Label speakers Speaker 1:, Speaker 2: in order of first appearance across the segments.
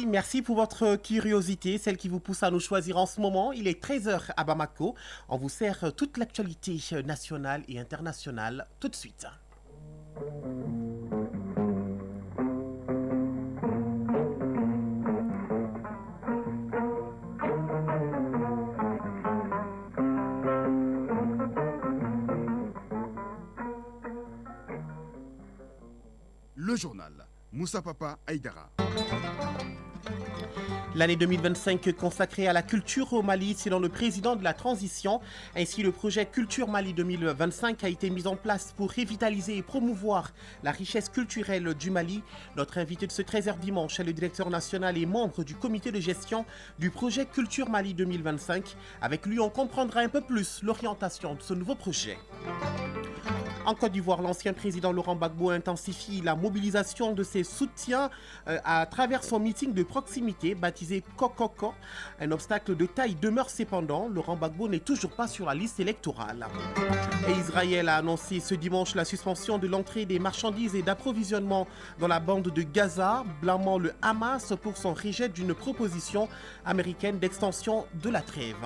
Speaker 1: Merci pour votre curiosité, celle qui vous pousse à nous choisir en ce moment. Il est 13h à Bamako. On vous sert toute l'actualité nationale et internationale tout de suite.
Speaker 2: Le journal Moussa Papa Aïdara.
Speaker 1: L'année 2025 consacrée à la culture au Mali selon le président de la transition. Ainsi, le projet Culture Mali 2025 a été mis en place pour revitaliser et promouvoir la richesse culturelle du Mali. Notre invité de ce 13h dimanche est le directeur national et membre du comité de gestion du projet Culture Mali 2025. Avec lui, on comprendra un peu plus l'orientation de ce nouveau projet. En Côte d'Ivoire, l'ancien président Laurent Gbagbo intensifie la mobilisation de ses soutiens à travers son meeting de proximité baptisé Kokoko. Un obstacle de taille demeure cependant. Laurent Gbagbo n'est toujours pas sur la liste électorale. Et Israël a annoncé ce dimanche la suspension de l'entrée des marchandises et d'approvisionnement dans la bande de Gaza, blâmant le Hamas pour son rejet d'une proposition américaine d'extension de la trêve.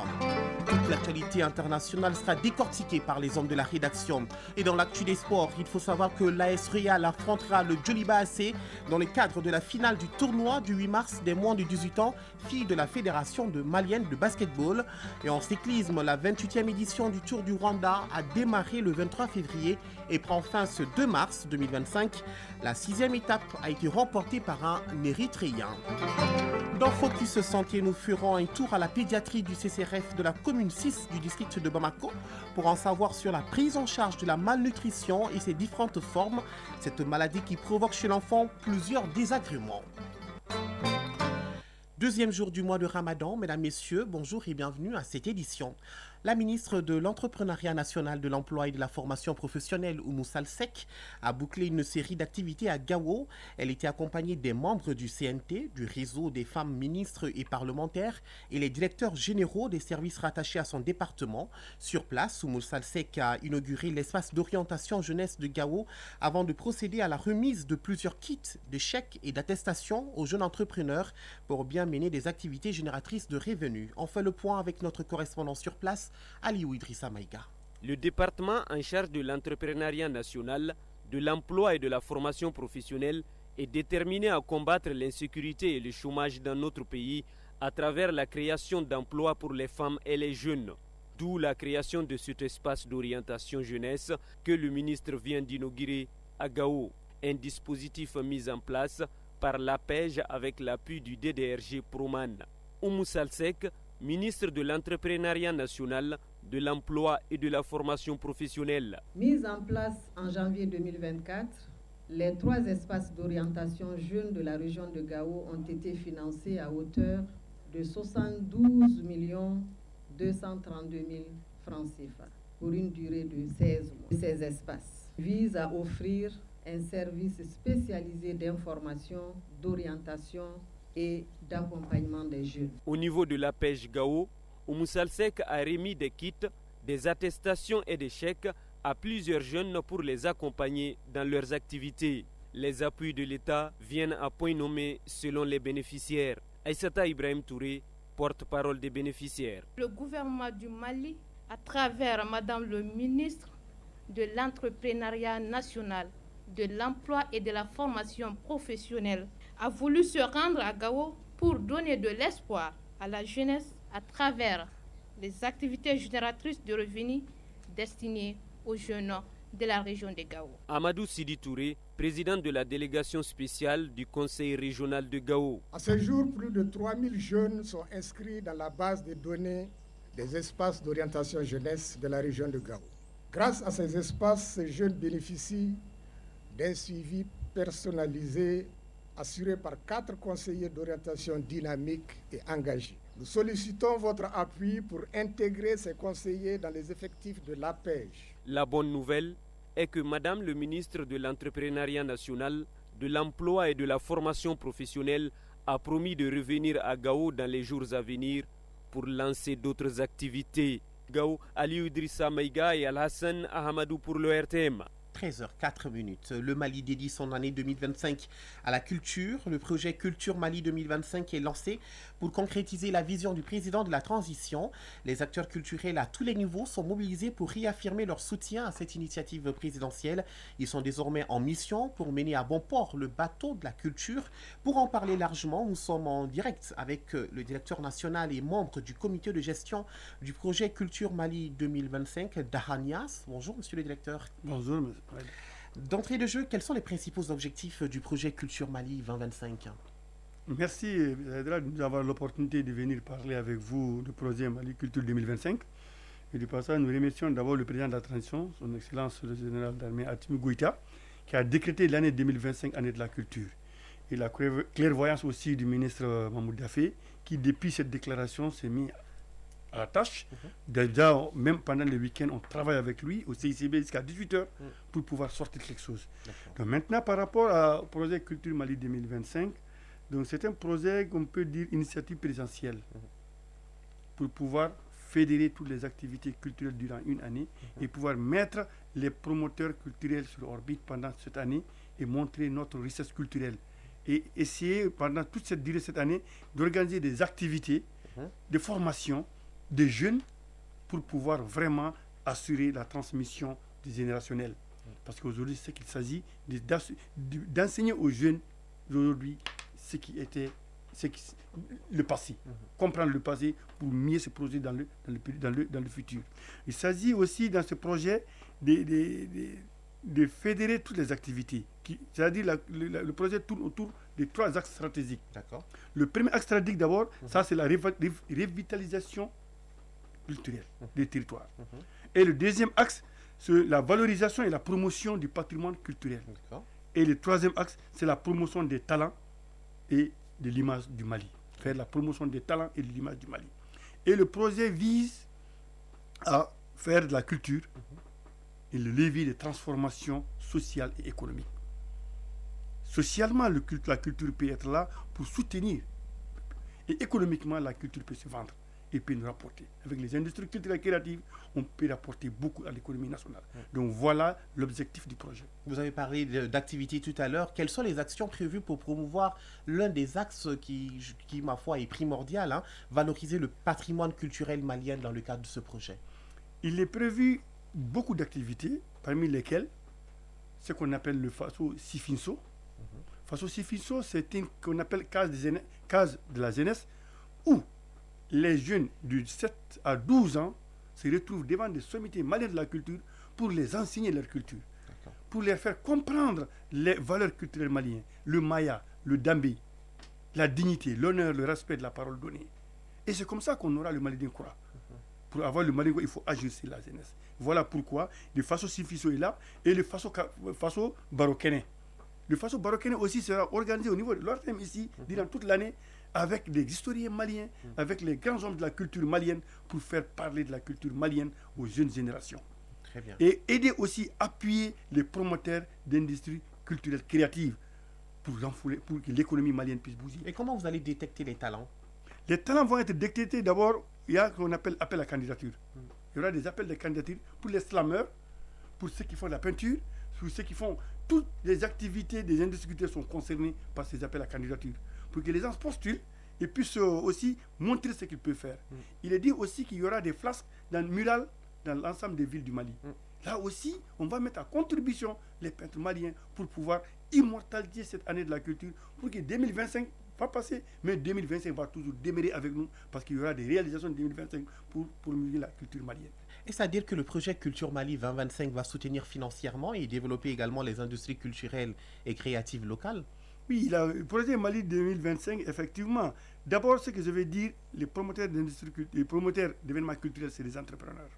Speaker 1: Toute l'actualité internationale sera décortiquée par les hommes de la rédaction. Et dans l'actu des sports, il faut savoir que l'AS Real affrontera le Djoliba AC dans le cadre de la finale du tournoi du 8 mars des moins de 18 ans, filles de la Fédération malienne de basketball. Et en cyclisme, la 28e édition du Tour du Rwanda a démarré le 23 février et prend fin ce 2 mars 2025. La 6e étape a été remportée par un Érythréen. Dans Focus Santé, nous ferons un tour à la pédiatrie du CCRF de la commune 6 du district de Bamako pour en savoir sur la prise en charge de la malnutrition et ses différentes formes, cette maladie qui provoque chez l'enfant plusieurs désagréments. Deuxième jour du mois de Ramadan, mesdames, messieurs, bonjour et bienvenue à cette édition. La ministre de l'Entrepreneuriat national, de l'Emploi et de la Formation professionnelle, Oumou Salsek, a bouclé une série d'activités à Gao. Elle était accompagnée des membres du CNT, du réseau des femmes ministres et parlementaires et les directeurs généraux des services rattachés à son département. Sur place, Oumou Salsek a inauguré l'espace d'orientation jeunesse de Gao avant de procéder à la remise de plusieurs kits de chèques et d'attestations aux jeunes entrepreneurs pour bien mener des activités génératrices de revenus. On fait le point avec notre correspondant sur place, Aliou Idrissa Maïga.
Speaker 3: Le département en charge de l'entrepreneuriat national, de l'emploi et de la formation professionnelle est déterminé à combattre l'insécurité et le chômage dans notre pays à travers la création d'emplois pour les femmes et les jeunes. D'où la création de cet espace d'orientation jeunesse que le ministre vient d'inaugurer à Gao. Un dispositif mis en place par l'APEJ avec l'appui du DDRG Proman. Oumou Salsek, ministre de l'Entrepreneuriat national, de l'Emploi et de la Formation professionnelle.
Speaker 4: Mise en place en janvier 2024, les 3 espaces d'orientation jeunes de la région de Gao ont été financés à hauteur de 72 232 000 francs CFA pour une durée de 16 mois. Ces espaces visent à offrir un service spécialisé d'information, d'orientation et d'accompagnement des jeunes.
Speaker 3: Au niveau de la pêche Gao, Oumou Salsek a remis des kits, des attestations et des chèques à plusieurs jeunes pour les accompagner dans leurs activités. Les appuis de l'État viennent à point nommé selon les bénéficiaires. Aïssata Ibrahim Touré, porte-parole des bénéficiaires.
Speaker 5: Le gouvernement du Mali, à travers Madame le ministre de l'Entrepreneuriat national, de l'Emploi et de la Formation professionnelle, a voulu se rendre à Gao pour donner de l'espoir à la jeunesse à travers les activités génératrices de revenus destinées aux jeunes de la région de Gao.
Speaker 3: Amadou Sidi Touré, président de la délégation spéciale du Conseil régional de Gao.
Speaker 6: À ce jour, plus de 3000 jeunes sont inscrits dans la base de données des espaces d'orientation jeunesse de la région de Gao. Grâce à ces espaces, ces jeunes bénéficient d'un suivi personnalisé assuré par 4 conseillers d'orientation dynamiques et engagés. Nous sollicitons votre appui pour intégrer ces conseillers dans les effectifs de l'APEJ.
Speaker 3: La bonne nouvelle est que Madame le ministre de l'Entrepreneuriat national, de l'Emploi et de la Formation professionnelle a promis de revenir à Gao dans les jours à venir pour lancer d'autres activités. Gao, Aliou Idrissa Maïga et Al-Hassan Ahamadou pour le RTM.
Speaker 1: 13h04. Le Mali dédie son année 2025 à la culture. Le projet Culture Mali 2025 est lancé pour concrétiser la vision du président de la transition. Les acteurs culturels à tous les niveaux sont mobilisés pour réaffirmer leur soutien à cette initiative présidentielle. Ils sont désormais en mission pour mener à bon port le bateau de la culture. Pour en parler largement, nous sommes en direct avec le directeur national et membre du comité de gestion du projet Culture Mali 2025, Dahanias. Bonjour, monsieur le directeur.
Speaker 7: Bonjour, monsieur.
Speaker 1: D'entrée de jeu, quels sont les principaux objectifs du projet Culture Mali 2025 ?
Speaker 7: Merci de nous avoir l'opportunité de venir parler avec vous du projet Mali Culture 2025. Et du passage, nous remercions d'abord le président de la transition, son Excellence le général d'armée Assimi Goïta, qui a décrété l'année 2025 année de la culture. Et la clairvoyance aussi du ministre Mahmoud Dafé, qui depuis cette déclaration s'est mis à la tâche. Déjà, même pendant le week-end, on travaille avec lui au CICB jusqu'à 18h pour pouvoir sortir quelque chose. Donc maintenant, par rapport au projet Culture Mali 2025, donc c'est un projet qu'on peut dire initiative présidentielle pour pouvoir fédérer toutes les activités culturelles durant une année et pouvoir mettre les promoteurs culturels sur orbite pendant cette année et montrer notre richesse culturelle. Et essayer pendant toute cette durée de cette année d'organiser des activités de formation des jeunes pour pouvoir vraiment assurer la transmission du générationnel. Parce qu'aujourd'hui, c'est qu'il s'agit d'enseigner aux jeunes aujourd'hui ce qui était le passé. Comprendre le passé pour mieux se projeter dans le futur. Il s'agit aussi dans ce projet de fédérer toutes les activités. C'est-à-dire le projet tourne autour de 3 axes stratégiques.
Speaker 1: D'accord.
Speaker 7: Le premier axe stratégique d'abord, ça c'est la revitalisation culturelle des territoires. Et le deuxième axe, c'est la valorisation et la promotion du patrimoine culturel.
Speaker 1: D'accord.
Speaker 7: Et le troisième axe, c'est la promotion des talents et de l'image du Mali. Faire la promotion des talents et de l'image du Mali. Et le projet vise à faire de la culture et le levier de transformation sociale et économique. Socialement, la culture peut être là pour soutenir. Et économiquement, la culture peut se vendre et peut nous rapporter. Avec les industries culturelles et créatives, on peut rapporter beaucoup à l'économie nationale. Donc voilà l'objectif du projet.
Speaker 1: Vous avez parlé d'activités tout à l'heure. Quelles sont les actions prévues pour promouvoir l'un des axes qui ma foi, est primordial, valoriser le patrimoine culturel malien dans le cadre de ce projet?
Speaker 7: Il est prévu beaucoup d'activités, parmi lesquelles ce qu'on appelle le Faso Sifinso. Faso Sifinso, c'est une qu'on appelle case de la jeunesse, où les jeunes de 7 à 12 ans se retrouvent devant des sommités maliennes de la culture pour les enseigner leur culture, pour les faire comprendre les valeurs culturelles maliennes, le maya, le dambé, la dignité, l'honneur, le respect de la parole donnée. Et c'est comme ça qu'on aura le Mali d'Inkura. Pour avoir le Mali, il faut agir sur la jeunesse. Voilà pourquoi le Faso Sifiso est là et le Faso Barokene. Le Faso Barokene aussi sera organisé au niveau de l'ORTM ici, durant toute l'année, avec des historiens maliens, avec les grands hommes de la culture malienne, pour faire parler de la culture malienne aux jeunes générations.
Speaker 1: Très bien.
Speaker 7: Et aider aussi, appuyer les promoteurs d'industries culturelles créatives pour que l'économie malienne puisse bouger.
Speaker 1: Et comment vous allez détecter les talents?
Speaker 7: Les talents vont être détectés d'abord, il y a ce qu'on appelle appel à candidature. Il y aura des appels de candidature pour les slameurs, pour ceux qui font la peinture, pour ceux qui font toutes les activités des industries culturelles sont concernées par ces appels à candidature. Pour que les gens se postulent et puissent aussi montrer ce qu'ils peuvent faire. Il est dit aussi qu'il y aura des flasques dans le mural dans l'ensemble des villes du Mali. Là aussi, on va mettre à contribution les peintres maliens pour pouvoir immortaliser cette année de la culture, pour que 2025 va passer, mais 2025 va toujours demeurer avec nous, parce qu'il y aura des réalisations de 2025 pour promouvoir la culture malienne.
Speaker 1: Et c'est-à-dire que le projet Culture Mali 2025 va soutenir financièrement et développer également les industries culturelles et créatives locales?
Speaker 7: Oui, le projet Mali 2025, effectivement. D'abord, ce que je veux dire, les promoteurs d'industrie, les promoteurs d'événements culturels, c'est des entrepreneurs.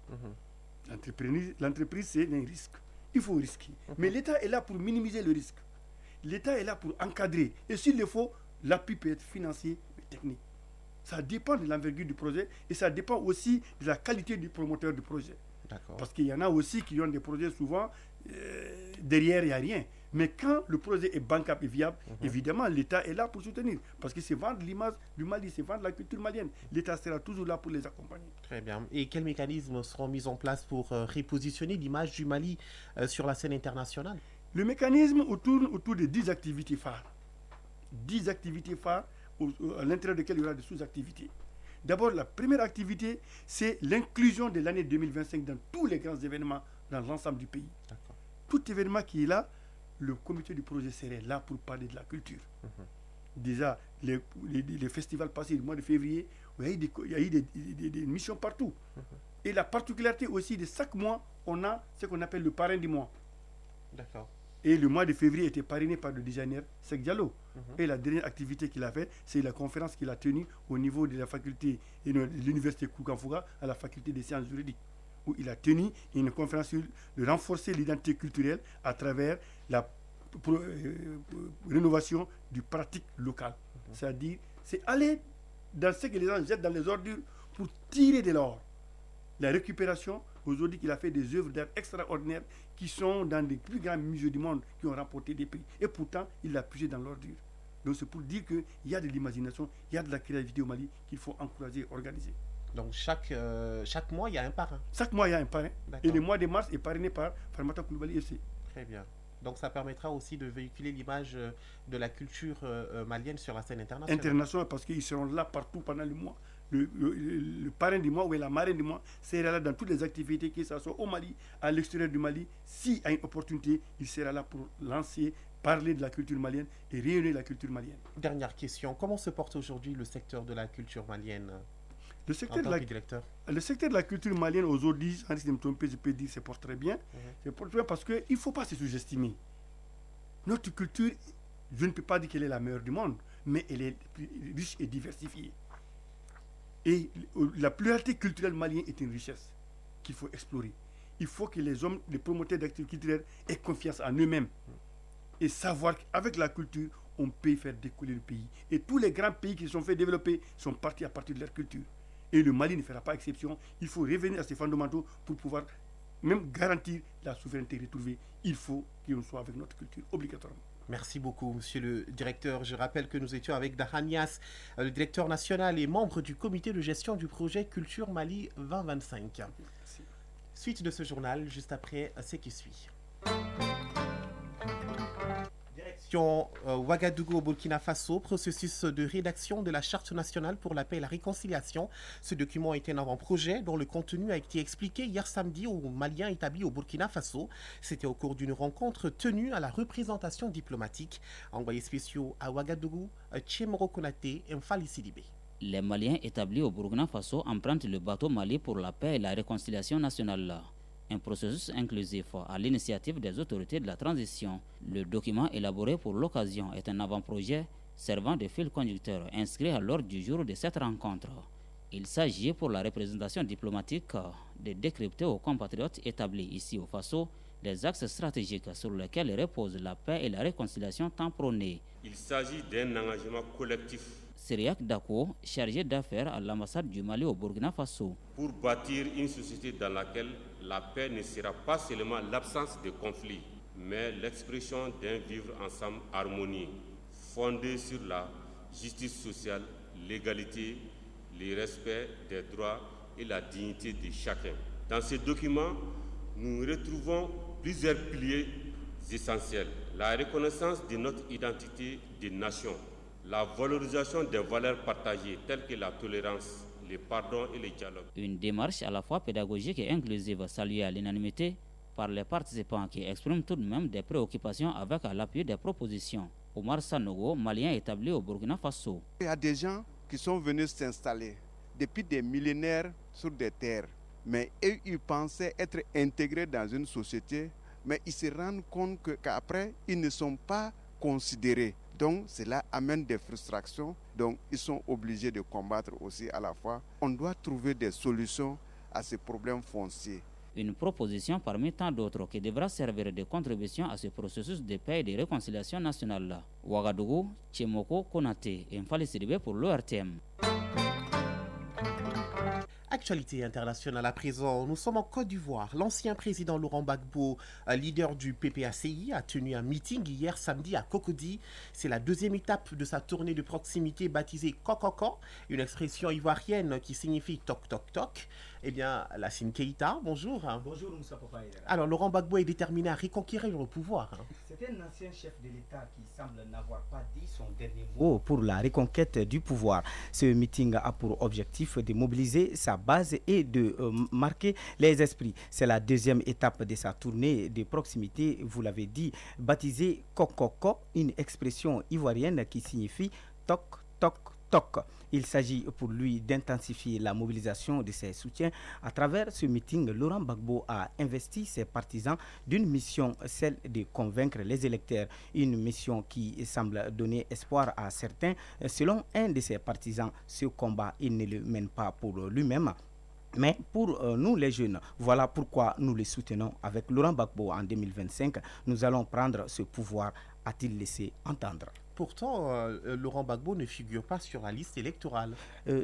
Speaker 7: L'entreprise, c'est un risque. Il faut risquer. Mais l'État est là pour minimiser le risque. L'État est là pour encadrer. Et s'il le faut, l'appui peut être financier et technique. Ça dépend de l'envergure du projet et ça dépend aussi de la qualité du promoteur du projet.
Speaker 1: D'accord.
Speaker 7: Parce qu'il y en a aussi qui ont des projets souvent, derrière, il n'y a rien. Mais quand le projet est bancable et viable, évidemment, l'État est là pour soutenir. Parce que c'est vendre l'image du Mali, c'est vendre la culture malienne. L'État sera toujours là pour les accompagner.
Speaker 1: Très bien. Et quels mécanismes seront mis en place pour repositionner l'image du Mali sur la scène internationale?
Speaker 7: Le mécanisme tourne autour de 10 activités phares. 10 activités phares à l'intérieur desquelles il y aura des sous-activités. D'abord, la première activité, c'est l'inclusion de l'année 2025 dans tous les grands événements dans l'ensemble du pays.
Speaker 1: D'accord.
Speaker 7: Tout événement qui est là, le comité du projet serait là pour parler de la culture. Déjà, les festivals passés du mois de février, il y a eu des missions partout. Et la particularité aussi de chaque mois, on a ce qu'on appelle le parrain du mois.
Speaker 1: D'accord.
Speaker 7: Et le mois de février était parrainé par le designer Sek Diallo. Et la dernière activité qu'il a faite, c'est la conférence qu'il a tenue au niveau de la faculté et de l'université Koukanfouga à la faculté des sciences juridiques, où il a tenu une conférence sur de renforcer l'identité culturelle à travers la rénovation du pratique local. C'est-à-dire, c'est aller dans ce que les gens jettent dans les ordures pour tirer de l'or. La récupération, aujourd'hui, qu'il a fait des œuvres d'art extraordinaires qui sont dans les plus grands musées du monde, qui ont remporté des prix. Et pourtant, il l'a pigé dans l'ordure. Donc c'est pour dire qu'il y a de l'imagination, il y a de la créativité au Mali qu'il faut encourager et organiser.
Speaker 1: Donc chaque mois, il y a un parrain.
Speaker 7: Chaque mois, il y a un parrain.
Speaker 1: D'accord.
Speaker 7: Et le mois de mars est parrainé par Farmata Koulibaly FC.
Speaker 1: Très bien. Donc ça permettra aussi de véhiculer l'image de la culture malienne sur la scène internationale.
Speaker 7: Internationale, parce qu'ils seront là partout pendant le mois. Le parrain du mois ou la marraine du mois sera là dans toutes les activités, que ce soit au Mali, à l'extérieur du Mali. S'il a une opportunité, il sera là pour lancer, parler de la culture malienne et réunir la culture malienne.
Speaker 1: Dernière question, comment se porte aujourd'hui le secteur de la culture malienne
Speaker 7: le secteur, le secteur de la culture malienne aujourd'hui, sans me tromper, je peux dire se porte très bien. Se porte bien parce qu'il ne faut pas se sous-estimer. Notre culture, je ne peux pas dire qu'elle est la meilleure du monde, mais elle est riche et diversifiée. Et la pluralité culturelle malienne est une richesse qu'il faut explorer. Il faut que les hommes, les promoteurs d'activités culturelles aient confiance en eux-mêmes et savoir qu'avec la culture, on peut faire décoller le pays. Et tous les grands pays qui se sont fait développer sont partis à partir de leur culture. Et le Mali ne fera pas exception. Il faut revenir à ces fondamentaux pour pouvoir même garantir la souveraineté retrouvée. Il faut qu'on soit avec notre culture obligatoirement.
Speaker 1: Merci beaucoup, monsieur le directeur. Je rappelle que nous étions avec Dahanias, le directeur national et membre du comité de gestion du projet Culture Mali 2025.
Speaker 7: Merci.
Speaker 1: Suite de ce journal, juste après ce qui suit. Direction Ouagadougou au Burkina Faso, processus de rédaction de la Charte nationale pour la paix et la réconciliation. Ce document est un avant-projet dont le contenu a été expliqué hier samedi aux Maliens établis au Burkina Faso. C'était au cours d'une rencontre tenue à la représentation diplomatique. Envoyés spéciaux à Ouagadougou, Tchemoro Konaté et Mfali Sidibé.
Speaker 8: Les Maliens établis au Burkina Faso empruntent le bateau Mali pour la paix et la réconciliation nationale. Un processus inclusif à l'initiative des autorités de la transition. Le document élaboré pour l'occasion est un avant-projet servant de fil conducteur inscrit à l'ordre du jour de cette rencontre. Il s'agit pour la représentation diplomatique de décrypter aux compatriotes établis ici au Faso les axes stratégiques sur lesquels repose la paix et la réconciliation tant prônée.
Speaker 9: Il s'agit d'un engagement collectif.
Speaker 8: Syriac Dako, chargé d'affaires à l'ambassade du Mali au Burkina Faso.
Speaker 9: Pour bâtir une société dans laquelle la paix ne sera pas seulement l'absence de conflits, mais l'expression d'un vivre ensemble harmonieux, fondé sur la justice sociale, l'égalité, le respect des droits et la dignité de chacun. Dans ce document, nous retrouvons plusieurs piliers essentiels. La reconnaissance de notre identité de nation, la valorisation des valeurs partagées telles que la tolérance, le pardon et le dialogue.
Speaker 8: Une démarche à la fois pédagogique et inclusive saluée à l'unanimité par les participants qui expriment tout de même des préoccupations avec à l'appui des propositions. Omar Sanogo, malien établi au Burkina Faso.
Speaker 10: Il y a des gens qui sont venus s'installer depuis des millénaires sur des terres, mais eux, ils pensaient être intégrés dans une société, mais ils se rendent compte qu'après, ils ne sont pas considérés. Donc cela amène des frustrations, donc ils sont obligés de combattre aussi à la fois. On doit trouver des solutions à ces problèmes fonciers.
Speaker 8: Une proposition parmi tant d'autres qui devra servir de contribution à ce processus de paix et de réconciliation nationale. Ouagadougou, Tchemoko Konaté et Mfali Sidibé pour l'ORTM.
Speaker 1: l'actualité internationale à présent, nous sommes en Côte d'Ivoire. L'ancien président Laurent Gbagbo, leader du PPACI, a tenu un meeting hier samedi à Cocody. C'est la deuxième étape de sa tournée de proximité baptisée Kokoko, une expression ivoirienne qui signifie toc toc toc. Eh bien, Lassine Keïta, bonjour.
Speaker 11: Bonjour Moussa Papa.
Speaker 1: Alors, Laurent Gbagbo est déterminé à reconquérir le pouvoir.
Speaker 11: C'est un ancien chef de l'État qui semble n'avoir pas dit son dernier mot pour la reconquête du pouvoir. Ce meeting a pour objectif de mobiliser sa base et de marquer les esprits. C'est la deuxième étape de sa tournée de proximité, vous l'avez dit, baptisée Kokoko, une expression ivoirienne qui signifie toc toc toc. Il s'agit pour lui d'intensifier la mobilisation de ses soutiens. À travers ce meeting, Laurent Gbagbo a investi ses partisans d'une mission, celle de convaincre les électeurs. Une mission qui semble donner espoir à certains. Selon un de ses partisans, ce combat, il ne le mène pas pour lui-même, mais pour nous les jeunes. Voilà pourquoi nous les soutenons. Avec Laurent Gbagbo en 2025, nous allons prendre ce pouvoir, a-t-il laissé entendre.
Speaker 1: Pourtant, Laurent Gbagbo ne figure pas sur la liste électorale.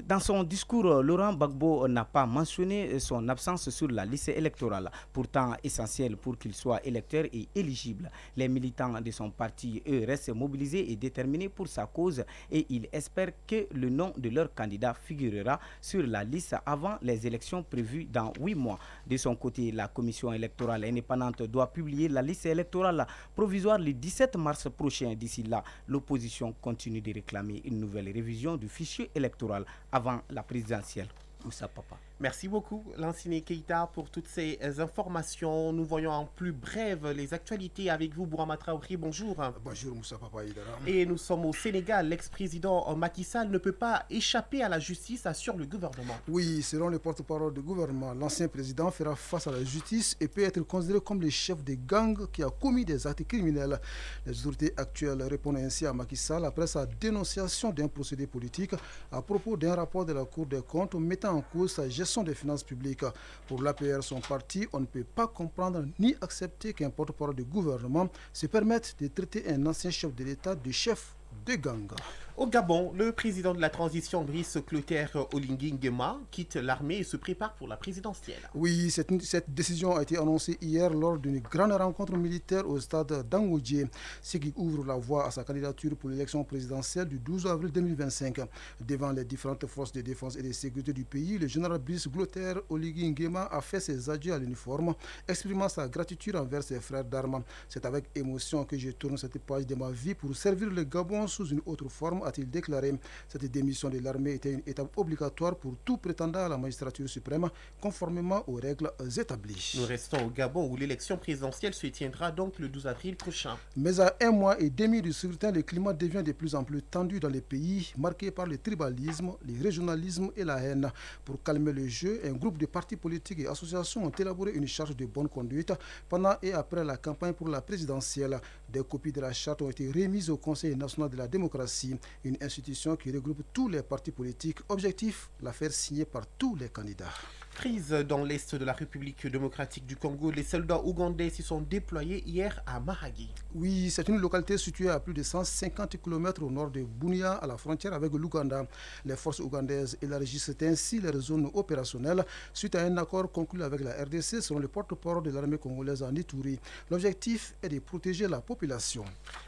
Speaker 11: Dans son discours, Laurent Gbagbo n'a pas mentionné son absence sur la liste électorale, pourtant essentielle pour qu'il soit électeur et éligible. Les militants de son parti, eux, restent mobilisés et déterminés pour sa cause et ils espèrent que le nom de leur candidat figurera sur la liste avant les élections prévues dans 8 mois. De son côté, la commission électorale indépendante doit publier la liste électorale provisoire le 17 mars prochain. D'ici là, l'opposition continue de réclamer une nouvelle révision du fichier électoral avant la présidentielle. Moussa Papa.
Speaker 1: Merci beaucoup, Lansine Keïta, pour toutes ces informations. Nous voyons en plus brève les actualités avec vous, Bourama Traoré. Bonjour.
Speaker 12: Bonjour, Moussa Papa.
Speaker 1: Et nous sommes au Sénégal. L'ex-président Macky Sall ne peut pas échapper à la justice, assure le gouvernement.
Speaker 12: Oui, selon le porte-parole du gouvernement, l'ancien président fera face à la justice et peut être considéré comme le chef des gangs qui a commis des actes criminels. Les autorités actuelles répondent ainsi à Macky Sall après sa dénonciation d'un procédé politique à propos d'un rapport de la Cour des comptes mettant en cause sa gestion des finances publiques. Pour l'APR, son parti, on ne peut pas comprendre ni accepter qu'un porte-parole du gouvernement se permette de traiter un ancien chef de l'État de chef de gang.
Speaker 1: Au Gabon, le président de la transition, Brice Clotaire Oligui Nguema, quitte l'armée et se prépare pour la présidentielle.
Speaker 12: Oui, cette décision a été annoncée hier lors d'une grande rencontre militaire au stade d'Angoudjé, ce qui ouvre la voie à sa candidature pour l'élection présidentielle du 12 avril 2025. Devant les différentes forces de défense et de sécurité du pays, le général Brice Clotaire Oligui Nguema a fait ses adieux à l'uniforme, exprimant sa gratitude envers ses frères d'armes. C'est avec émotion que je tourne cette page de ma vie pour servir le Gabon sous une autre forme, a-t-il déclaré. Cette démission de l'armée était une étape obligatoire pour tout prétendant à la magistrature suprême, conformément aux règles établies.
Speaker 1: Nous restons au Gabon où l'élection présidentielle se tiendra donc le 12 avril prochain.
Speaker 12: Mais à 1 mois et demi du scrutin, le climat devient de plus en plus tendu dans les pays, marqué par le tribalisme, le régionalisme et la haine. Pour calmer le jeu, un groupe de partis politiques et associations ont élaboré une charte de bonne conduite pendant et après la campagne pour la présidentielle. Des copies de la charte ont été remises au Conseil national de la démocratie, une institution qui regroupe tous les partis politiques. Objectif, la faire signer par tous les candidats.
Speaker 1: Crise dans l'est de la République démocratique du Congo. Les soldats ougandais s'y sont déployés hier à Mahagi.
Speaker 12: Oui, c'est une localité située à plus de 150 km au nord de Bunia, à la frontière avec l'Ouganda. Les forces ougandaises élargissent ainsi leur zone opérationnelle suite à un accord conclu avec la RDC selon le porte-parole de l'armée congolaise en Ituri. L'objectif est de protéger la population.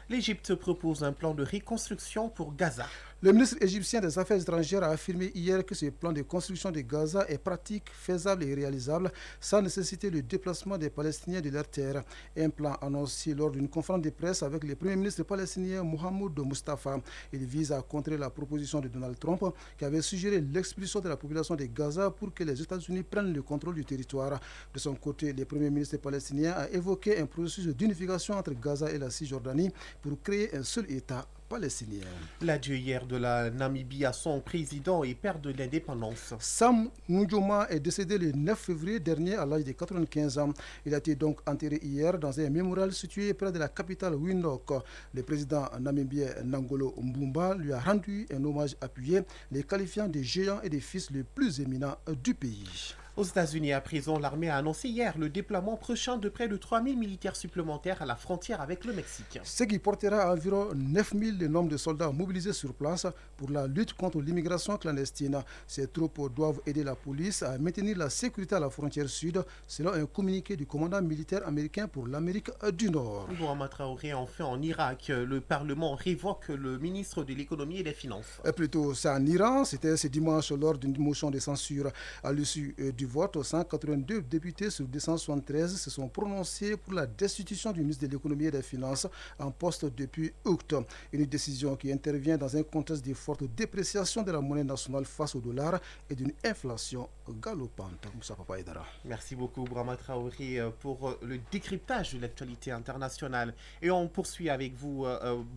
Speaker 1: L'Égypte propose un plan de reconstruction pour Gaza.
Speaker 12: Le ministre égyptien des Affaires étrangères a affirmé hier que ce plan de construction de Gaza est pratique, faisable et réalisable sans nécessiter le déplacement des Palestiniens de leur terre. Un plan annoncé lors d'une conférence de presse avec le premier ministre palestinien Mohamed Mustafa. Il vise à contrer la proposition de Donald Trump qui avait suggéré l'expulsion de la population de Gaza pour que les États-Unis prennent le contrôle du territoire. De son côté, le premier ministre palestinien a évoqué un processus d'unification entre Gaza et la Cisjordanie pour créer un seul État palestinien.
Speaker 1: L'adieu hier de la Namibie à son président et père de l'indépendance.
Speaker 12: Sam Nujoma est décédé le 9 février dernier à l'âge de 95 ans. Il a été donc enterré hier dans un mémorial situé près de la capitale Windhoek. Le président namibien Nangolo Mbumba lui a rendu un hommage appuyé, les qualifiant de géant et des fils les plus éminents du pays.
Speaker 1: Aux États-Unis, à présent, l'armée a annoncé hier le déploiement prochain de près de 3000 militaires supplémentaires à la frontière avec le Mexique.
Speaker 12: Ce qui portera à environ 9000 le nombre de soldats mobilisés sur place pour la lutte contre l'immigration clandestine. Ces troupes doivent aider la police à maintenir la sécurité à la frontière sud, selon un communiqué du commandant militaire américain pour l'Amérique du Nord.
Speaker 1: Brahma Traoré, enfin en Irak, le Parlement révoque le ministre de l'économie et des finances.
Speaker 12: Plutôt, c'est en Iran, c'était ce dimanche lors d'une motion de censure. À l'issue du vote, 182 députés sur 273 se sont prononcés pour la destitution du ministre de l'économie et des finances en poste depuis août. Une décision qui intervient dans un contexte de forte dépréciation de la monnaie nationale face au dollar et d'une inflation galopante. Moussa Papa Aïdara.
Speaker 1: Merci beaucoup Brahma Traoré pour le décryptage de l'actualité internationale. Et on poursuit avec vous,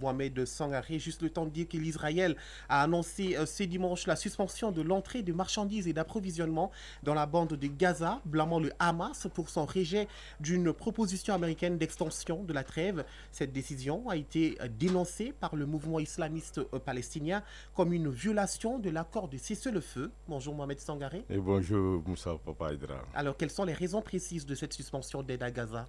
Speaker 1: Mohamed Sangaré. Juste le temps de dire que l'Israël a annoncé ce dimanche la suspension de l'entrée de marchandises et d'approvisionnement dans la bande de Gaza, blâmant le Hamas pour son rejet d'une proposition américaine d'extension de la trêve. Cette décision a été dénoncée par le mouvement islamiste palestinien comme une violation de l'accord de cessez-le-feu. Bonjour Mohamed Sangaré.
Speaker 13: Et bonjour Moussa Papa Aïdara.
Speaker 1: Alors, quelles sont les raisons précises de cette suspension d'aide à Gaza ?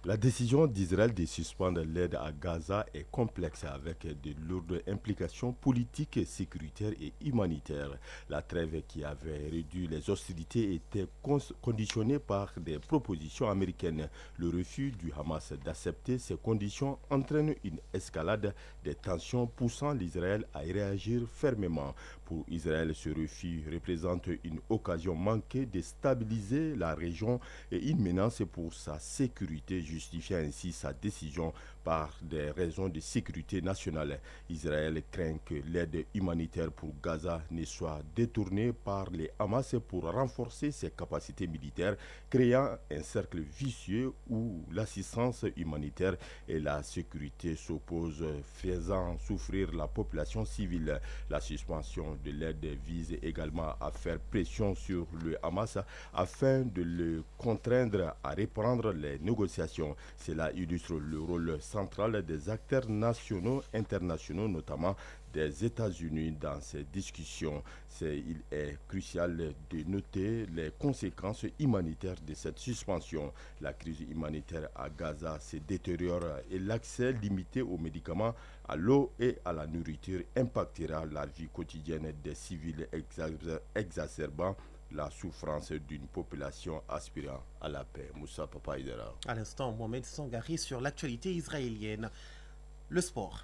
Speaker 13: La décision d'Israël de suspendre l'aide à Gaza est complexe avec de lourdes implications politiques, sécuritaires et humanitaires. La trêve qui avait réduit les hostilités était conditionnée par des propositions américaines. Le refus du Hamas d'accepter ces conditions entraîne une escalade des tensions poussant l'Israël à réagir fermement. Pour Israël, ce refus représente une occasion manquée de stabiliser la région et une menace pour sa sécurité, justifiant ainsi sa décision par des raisons de sécurité nationale. Israël craint que l'aide humanitaire pour Gaza ne soit détournée par les Hamas pour renforcer ses capacités militaires, créant un cercle vicieux où l'assistance humanitaire et la sécurité s'opposent, faisant souffrir la population civile. La suspension de l'aide vise également à faire pression sur le Hamas afin de le contraindre à reprendre les négociations. Cela illustre le rôle central des acteurs nationaux, internationaux, notamment des États-Unis dans ces discussions. Il est crucial de noter les conséquences humanitaires de cette suspension. La crise humanitaire à Gaza se détériore et l'accès limité aux médicaments, à l'eau et à la nourriture impactera la vie quotidienne des civils, exacerbant la souffrance d'une population aspirant à la paix. Moussa Papa Aïdara.
Speaker 1: À l'instant, Mohamed Sangaré sur l'actualité israélienne. Le sport.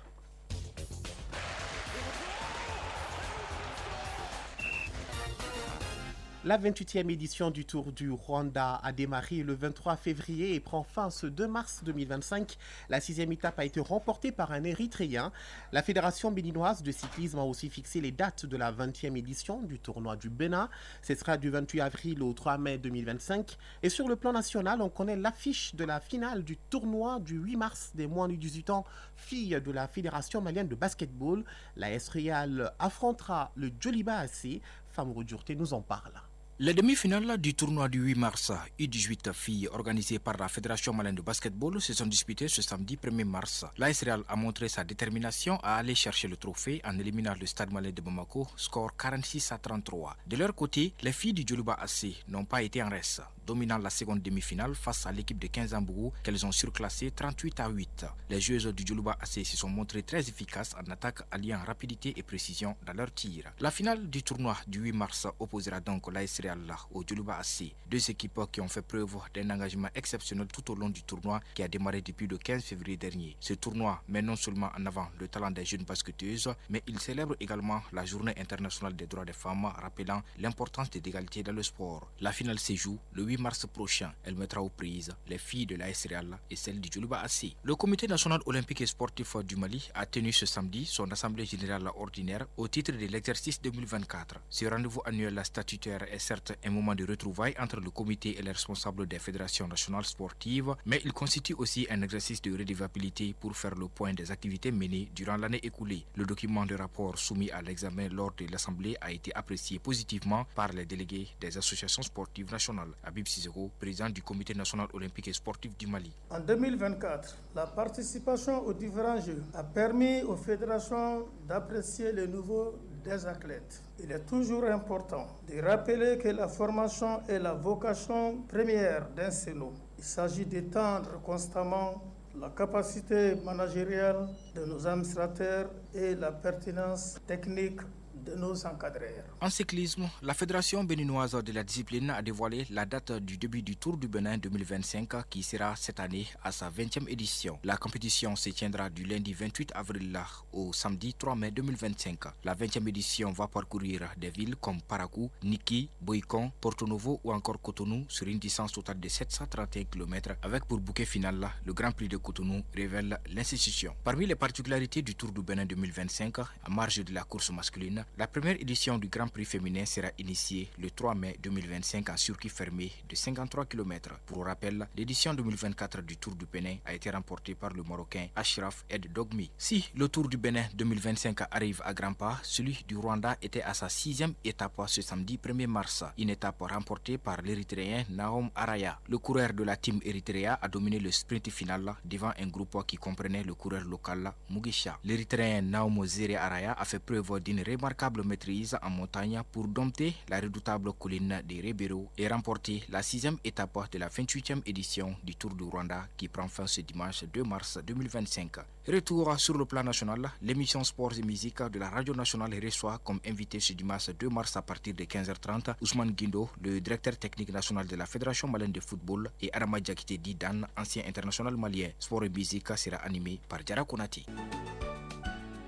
Speaker 1: La 28e édition du Tour du Rwanda a démarré le 23 février et prend fin ce 2 mars 2025. La 6e étape a été remportée par un Érythréen. La Fédération béninoise de cyclisme a aussi fixé les dates de la 20e édition du tournoi du Bénin. Ce sera du 28 avril au 3 mai 2025. Et sur le plan national, on connaît l'affiche de la finale du tournoi du 8 mars des moins de 18 ans, fille de la Fédération malienne de basketball. La S Real affrontera le Djoliba AC. Famou Djourté nous en parle.
Speaker 14: Les demi-finales du tournoi du 8 mars, U18 filles organisées par la Fédération malienne de basketball se sont disputées ce samedi 1er mars. L'AS Real a montré sa détermination à aller chercher le trophée en éliminant le Stade malien de Bamako, score 46-33. De leur côté, les filles du Djoliba AC n'ont pas été en reste, dominant la seconde demi-finale face à l'équipe de Kinzambourou qu'elles ont surclassé 38-8. Les joueuses du Djoliba AC se sont montrées très efficaces en attaque, alliant rapidité et précision dans leurs tirs. La finale du tournoi du 8 mars opposera donc l'AS Real au Djoliba AC, deux équipes qui ont fait preuve d'un engagement exceptionnel tout au long du tournoi qui a démarré depuis le 15 février dernier. Ce tournoi met non seulement en avant le talent des jeunes basketteuses, mais il célèbre également la journée internationale des droits des femmes, rappelant l'importance de l'égalité dans le sport. La finale se joue le 8 mars prochain. Elle mettra aux prises les filles de l'AS Real et celles du Djoliba AC. Le comité national olympique et sportif du Mali a tenu ce samedi son assemblée générale ordinaire au titre de l'exercice 2024. Ce rendez-vous annuel statutaire est certes un moment de retrouvailles entre le comité et les responsables des fédérations nationales sportives, mais il constitue aussi un exercice de redevabilité pour faire le point des activités menées durant l'année écoulée. Le document de rapport soumis à l'examen lors de l'Assemblée a été apprécié positivement par les délégués des associations sportives nationales. Habib Sissoko, président du comité national olympique et sportif du Mali.
Speaker 15: En 2024, la participation aux différents Jeux a permis aux fédérations d'apprécier le niveau des athlètes. Il est toujours important de rappeler que la formation est la vocation première d'un CENO. Il s'agit d'étendre constamment la capacité managériale de nos administrateurs et la pertinence technique de nos encadreurs.
Speaker 14: En cyclisme, la Fédération béninoise de la discipline a dévoilé la date du début du Tour du Bénin 2025 qui sera cette année à sa 20e édition. La compétition se tiendra du lundi 28 avril au samedi 3 mai 2025. La 20e édition va parcourir des villes comme Parakou, Niki, Boikon, Porto Novo ou encore Cotonou sur une distance totale de 731 km avec pour bouquet final le Grand Prix de Cotonou, révèle l'institution. Parmi les particularités du Tour du Bénin 2025, à marge de la course masculine, la première édition du Grand Prix féminin sera initiée le 3 mai 2025 en circuit fermé de 53 km. Pour rappel, l'édition 2024 du Tour du Bénin a été remportée par le Marocain Ashraf Ed Dogmi. Si le Tour du Bénin 2025 arrive à grands pas, celui du Rwanda était à sa 6e étape ce samedi 1er mars. Une étape remportée par l'Érythréen Nahom Araya. Le coureur de la team Eritrea a dominé le sprint final devant un groupe qui comprenait le coureur local Mugisha. L'Érythréen Nahom Zere Araya a fait preuve d'une remarquable maîtrise en montagne pour dompter la redoutable colline des Rebero et remporter la 6e étape de la 28e édition du Tour du Rwanda qui prend fin ce dimanche 2 mars 2025. Retour sur le plan national, l'émission Sports et Musique de la Radio Nationale reçoit comme invité ce dimanche 2 mars à partir de 15h30 Ousmane Guindo, le directeur technique national de la Fédération malienne de football, et Adama Diakité Didan, ancien international malien. Sport et Musique sera animé par Diara Konati.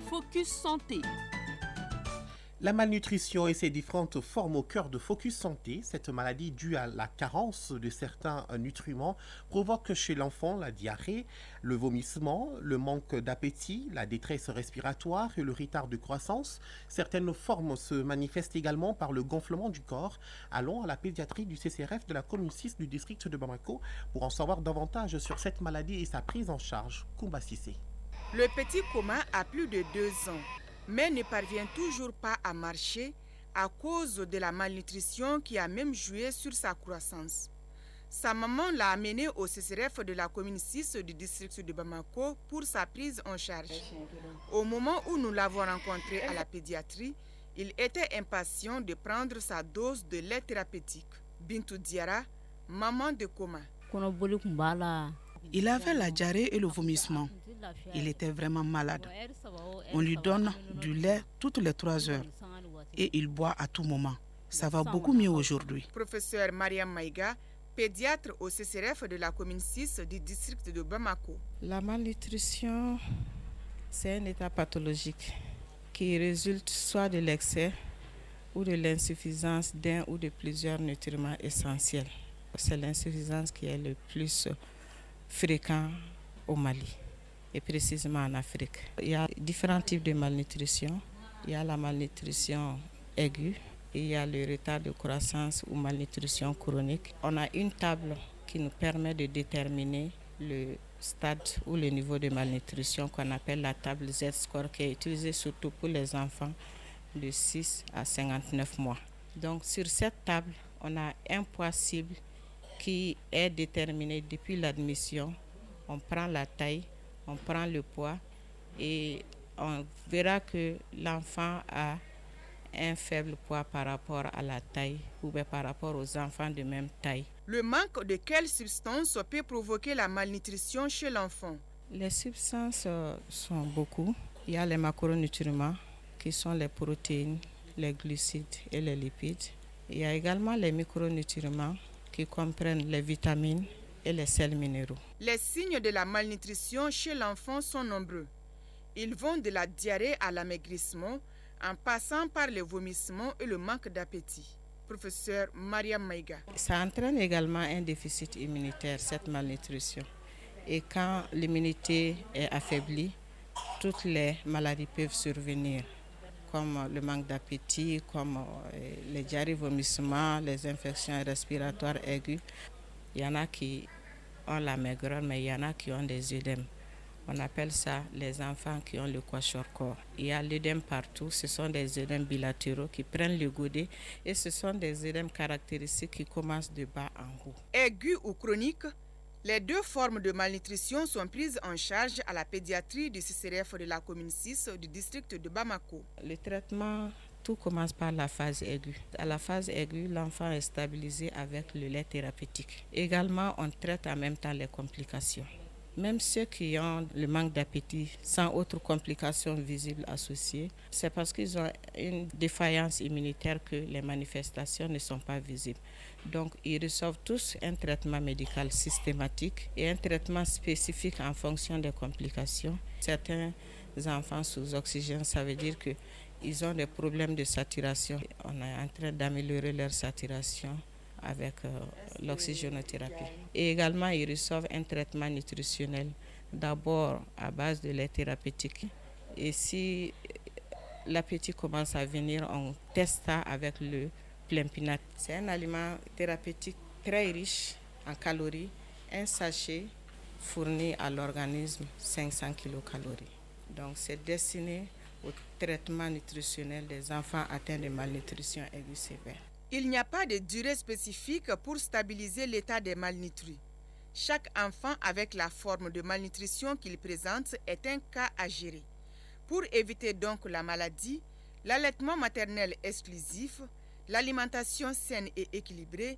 Speaker 16: Focus Santé.
Speaker 1: La malnutrition et ses différentes formes au cœur de Focus Santé, cette maladie due à la carence de certains nutriments provoque chez l'enfant la diarrhée, le vomissement, le manque d'appétit, la détresse respiratoire et le retard de croissance. Certaines formes se manifestent également par le gonflement du corps. Allons à la pédiatrie du CCRF de la commune 6 du district de Bamako pour en savoir davantage sur cette maladie et sa prise en charge. Koumba Sissé.
Speaker 17: Le petit Koma a plus de 2 ans, mais ne parvient toujours pas à marcher à cause de la malnutrition qui a même joué sur sa croissance. Sa maman l'a amené au CCRF de la commune 6 du district de Bamako pour sa prise en charge. Au moment où nous l'avons rencontré à la pédiatrie, il était impatient de prendre sa dose de lait thérapeutique. Bintou Diara, maman de Koma.
Speaker 18: Il avait la diarrhée et le vomissement. Il était vraiment malade. On lui donne du lait toutes les 3 heures et il boit à tout moment. Ça va beaucoup mieux aujourd'hui.
Speaker 17: Professeur Mariam Maïga, pédiatre au CCRF de la commune 6 du district de Bamako.
Speaker 19: La malnutrition, c'est un état pathologique qui résulte soit de l'excès ou de l'insuffisance d'un ou de plusieurs nutriments essentiels. C'est l'insuffisance qui est le plus fréquent au Mali et précisément en Afrique. Il y a différents types de malnutrition. Il y a la malnutrition aiguë et il y a le retard de croissance ou malnutrition chronique. On a une table qui nous permet de déterminer le stade ou le niveau de malnutrition qu'on appelle la table Z-score qui est utilisée surtout pour les enfants de 6 à 59 mois. Donc sur cette table, on a un poids cible qui est déterminé depuis l'admission. On prend la taille, on prend le poids et on verra que l'enfant a un faible poids par rapport à la taille ou bien par rapport aux enfants de même taille.
Speaker 17: Le manque de quelle substance peut provoquer la malnutrition chez l'enfant?
Speaker 19: Les substances sont beaucoup. Il y a les macronutriments qui sont les protéines, les glucides et les lipides. Il y a également les micronutriments qui comprennent les vitamines et les sels minéraux.
Speaker 17: Les signes de la malnutrition chez l'enfant sont nombreux. Ils vont de la diarrhée à l'amaigrissement, en passant par le vomissement et le manque d'appétit. Professeur Mariam Maïga.
Speaker 19: Ça entraîne également un déficit immunitaire, cette malnutrition. Et quand l'immunité est affaiblie, toutes les maladies peuvent survenir, comme le manque d'appétit, comme les diarrhées, vomissements, les infections respiratoires aiguës. Il y en a qui ont la maigreur, mais il y en a qui ont des œdèmes. On appelle ça les enfants qui ont le kwashiorkor. Il y a l'œdème partout, ce sont des œdèmes bilatéraux qui prennent le godet et ce sont des œdèmes caractéristiques qui commencent de bas en haut.
Speaker 17: Aigu ou chronique, Les 2 formes de malnutrition sont prises en charge à la pédiatrie du CCRF de la commune 6 du district de Bamako.
Speaker 19: Le traitement, tout commence par la phase aiguë. À la phase aiguë, l'enfant est stabilisé avec le lait thérapeutique. Également, on traite en même temps les complications. Même ceux qui ont le manque d'appétit sans autres complications visibles associées, c'est parce qu'ils ont une défaillance immunitaire que les manifestations ne sont pas visibles. Donc, ils reçoivent tous un traitement médical systématique et un traitement spécifique en fonction des complications. Certains enfants sous oxygène, ça veut dire qu'ils ont des problèmes de saturation. On est en train d'améliorer leur saturation avec l'oxygénothérapie. Et également, ils reçoivent un traitement nutritionnel, d'abord à base de lait thérapeutique. Et si l'appétit commence à venir, on teste ça avec le plein-pinat. C'est un aliment thérapeutique très riche en calories. Un sachet fournit à l'organisme 500 kilocalories. Donc, c'est destiné au traitement nutritionnel des enfants atteints de malnutrition aiguë sévère.
Speaker 17: Il n'y a pas de durée spécifique pour stabiliser l'état des malnutris. Chaque enfant avec la forme de malnutrition qu'il présente est un cas à gérer. Pour éviter donc la maladie, l'allaitement maternel exclusif, l'alimentation saine et équilibrée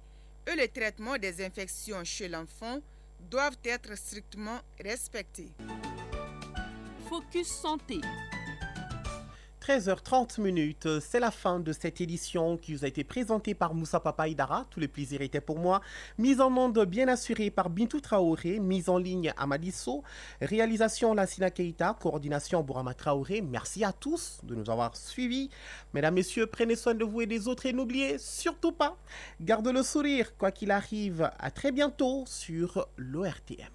Speaker 17: et le traitement des infections chez l'enfant doivent être strictement respectés.
Speaker 16: Focus Santé.
Speaker 1: 13h30, c'est la fin de cette édition qui vous a été présentée par Moussa Papa Aïdara. Tout le plaisir était pour moi. Mise en onde bien assurée par Bintou Traoré, mise en ligne à Madisso, réalisation Lassina Keita, coordination Bourama Traoré. Merci à tous de nous avoir suivis. Mesdames, Messieurs, prenez soin de vous et des autres et n'oubliez surtout pas, gardez le sourire quoi qu'il arrive. À très bientôt sur l'ORTM.